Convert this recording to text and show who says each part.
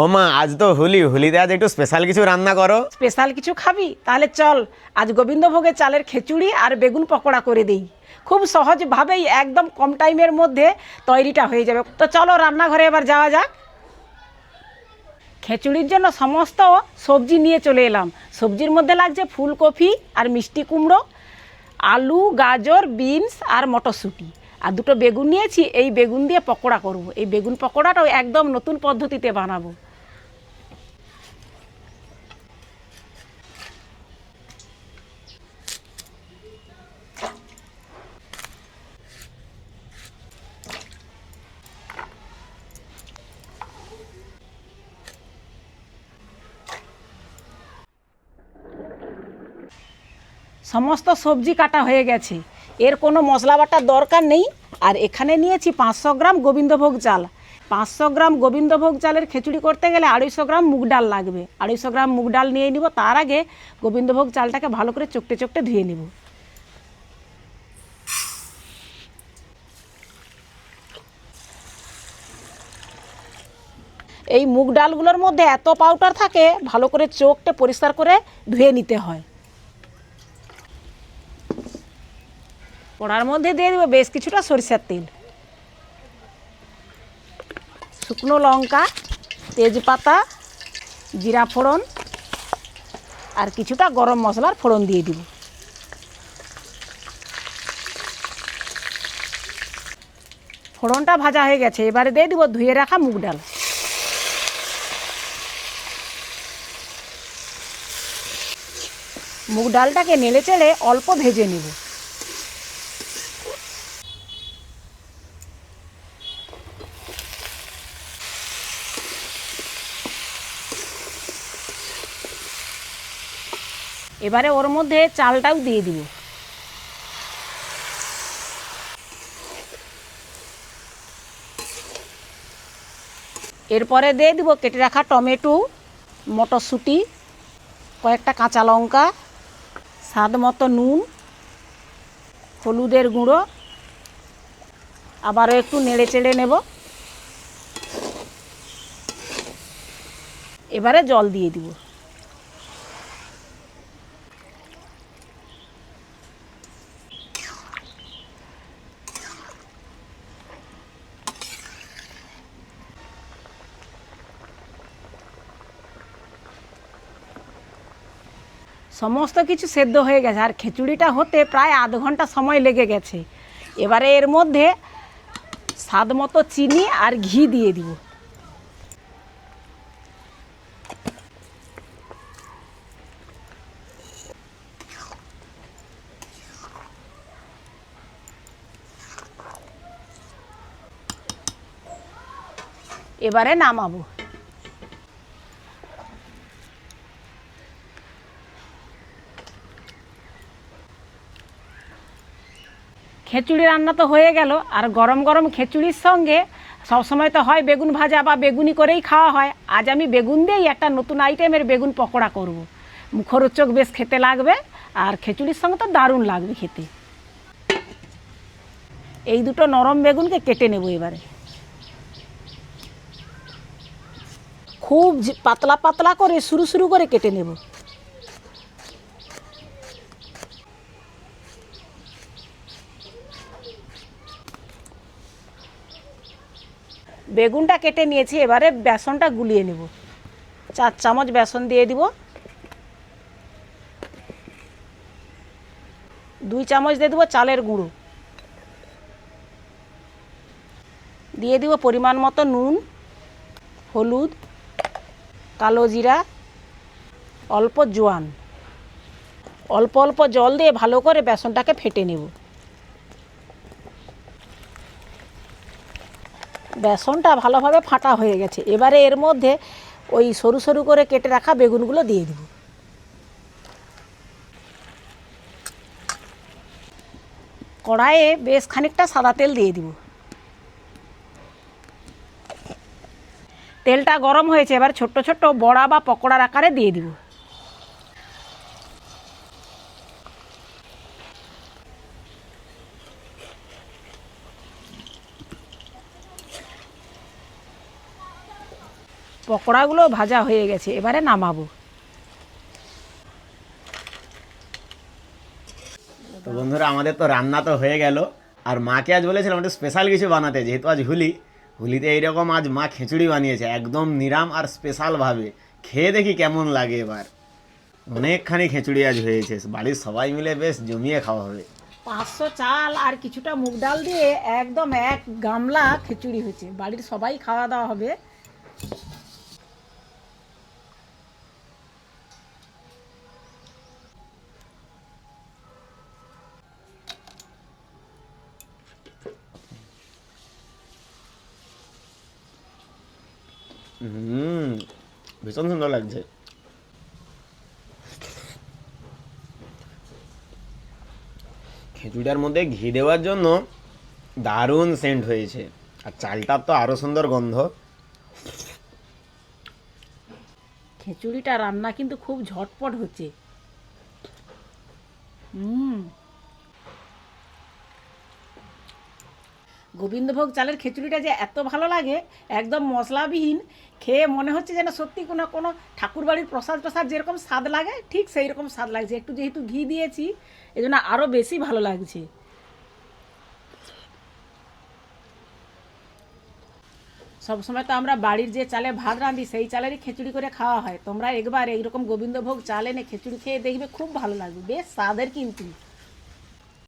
Speaker 1: ও মা, আজ তো হোলি, হোলিতে আজ একটু স্পেশাল কিছু রান্না করো।
Speaker 2: স্পেশাল কিছু খাবি? তাহলে চল আজ গোবিন্দভোগের চালের খিচুড়ি আর বেগুন পকোড়া করে দিই। খুব সহজভাবেই একদম কম টাইমের মধ্যে তৈরিটা হয়ে যাবে। তো চলো রান্নাঘরে এবার যাওয়া যাক। খিচুড়ির জন্য সমস্ত সবজি নিয়ে চলে এলাম। সবজির মধ্যে লাগছে ফুলকপি আর মিষ্টি কুমড়ো, আলু, গাজর, বিনস আর মটরশুঁটি, আর দুটো বেগুন নিয়েছি। এই বেগুন দিয়ে পকোড়া করব। এই বেগুন পকোড়াটাও একদম নতুন পদ্ধতিতে বানাবো। সমস্ত সবজি কাটা হয়ে গেছে, এর কোনো মশলা বাটার দরকার নেই। আর এখানে নিয়েছি 500 গ্রাম গোবিন্দভোগ চাল। 500 গ্রাম গোবিন্দভোগ চালের খিচুড়ি করতে গেলে 250 গ্রাম মুগ ডাল লাগবে। 250 গ্রাম মুগ ডাল নিয়ে নিব। তার আগে গোবিন্দভোগ চালটাকে ভালো করে চকটে চকটে ধুয়ে নিব। এই মুগ ডালগুলোর মধ্যে এত পাউডার থাকে, ভালো করে চোখটে পরিষ্কার করে ধুয়ে নিতে হয়। কড়ার মধ্যে দিয়ে দেবো বেশ কিছুটা সরিষার তেল, শুকনো লঙ্কা, তেজপাতা, জিরা ফোড়ন আর কিছুটা গরম মশলার ফোড়ন দিয়ে দিব। ফোড়নটা ভাজা হয়ে গেছে, এবারে দিয়ে দিব ধুয়ে রাখা মুগ ডাল। মুগ ডালটাকে নেড়ে চেড়ে অল্প ভেজে নেব। এবারে ওর মধ্যে চালটাও দিয়ে দিব। এরপরে দিয়ে দিব কেটে রাখা টমেটো, মটরশুঁটি, কয়েকটা কাঁচা লঙ্কা, স্বাদ মতো নুন, হলুদের গুঁড়ো, আবারও একটু নেড়ে চেড়ে নেব। এবারে জল দিয়ে দিব। সমস্ত কিছু সেদ্ধ হয়ে গেছে, আর খিচুড়িটা হতে প্রায় আধ ঘন্টা সময় লেগে গেছে। এবারে এর মধ্যে স্বাদ মতো চিনি আর ঘি দিয়ে দিব। এবারে নামাবো। খিচুড়ি রান্না তো হয়ে গেল। আর গরম গরম খিচুড়ির সঙ্গে সবসময় তো হয় বেগুন ভাজা বা বেগুনি করেই খাওয়া হয়। আজ আমি বেগুন দিয়েই একটা নতুন আইটেমের বেগুন পকোড়া করব। মুখরোচক বেশ খেতে লাগবে, আর খিচুড়ির সঙ্গে তো দারুণ লাগবে খেতে। এই দুটো নরম বেগুনকে কেটে নেব। এবারে খুব পাতলা পাতলা করে সরু সরু করে কেটে নেব। বেগুনটা কেটে নিয়েছি, এবারে বেসনটা গুলিয়ে নেব। 4 চামচ বেসন দিয়ে দিব। 2 চামচ দিয়ে দেবো চালের গুঁড়ো। দিয়ে দিব পরিমাণ মতো নুন, হলুদ, কালো জিরা, অল্প জোয়ান। অল্প অল্প জল দিয়ে ভালো করে বেসনটাকে ফেটে নেব। বেসনটা ভালোভাবে ফাটা হয়ে গেছে, এবারে এর মধ্যে ওই সরু সরু করে কেটে রাখা বেগুনগুলো দিয়ে দেব। কড়াইয়ে বেশ খানিকটা সাদা তেল দিয়ে দিব। তেলটা গরম হয়েছে, এবার ছোট্ট ছোট্ট বড়া বা পকোড়ার আকারে দিয়ে দিব। পকোড়াগুলো ভাজা হয়ে গেছে, এবারে নামাবো।
Speaker 1: তো বন্ধুরা, আমাদের তো রান্না তো হয়ে গেল। আর মাকে আজ বলেছিলাম একটু স্পেশাল কিছু বানাতে, যেহেতু আজ হোলিতে এইরকম আজ মা খিচুড়ি বানিয়েছে একদম নিরাম আর স্পেশালভাবে। খেয়ে দেখি কেমন লাগে এবার। অনেকখানি খিচুড়ি আজ হয়েছে, বাড়ির সবাই মিলে বেশ জমিয়ে খাওয়া হবে।
Speaker 2: 500 চাল আর কিছুটা মুগ ডাল দিয়ে একদম 1 গামলা খিচুড়ি হয়েছে, বাড়ির সবাই খাওয়া দাওয়া হবে।
Speaker 1: ভীষণ সুন্দর লাগছে। খিচুড়িটার মধ্যে ঘি দেওয়ার জন্য দারুণ সেন্ট হয়েছে, আর চালটার তো আরো সুন্দর গন্ধ।
Speaker 2: খিচুড়িটা রান্না কিন্তু খুব ঝটপট হচ্ছে। গোবিন্দভোগ চালের খিচুড়িটা যে এত ভালো লাগে, একদম মশলাবিহীন, খেয়ে মনে হচ্ছে যেন সত্যি কোনো কোনো ঠাকুরবাড়ির প্রসাদ প্রসাদ যেরকম স্বাদ লাগে ঠিক সেই রকম স্বাদ লাগছে। একটু যেহেতু ঘি দিয়েছি এই জন্য আরও বেশি ভালো লাগছে। সবসময় তো আমরা বাড়ির যে চালে ভাত রাঁধি সেই চালেরই খিচুড়ি করে খাওয়া হয়। তোমরা একবার এইরকম গোবিন্দভোগ চাল এনে খিচুড়ি খেয়ে দেখবে, খুব ভালো লাগবে, বেশ স্বাদের কিন্তু।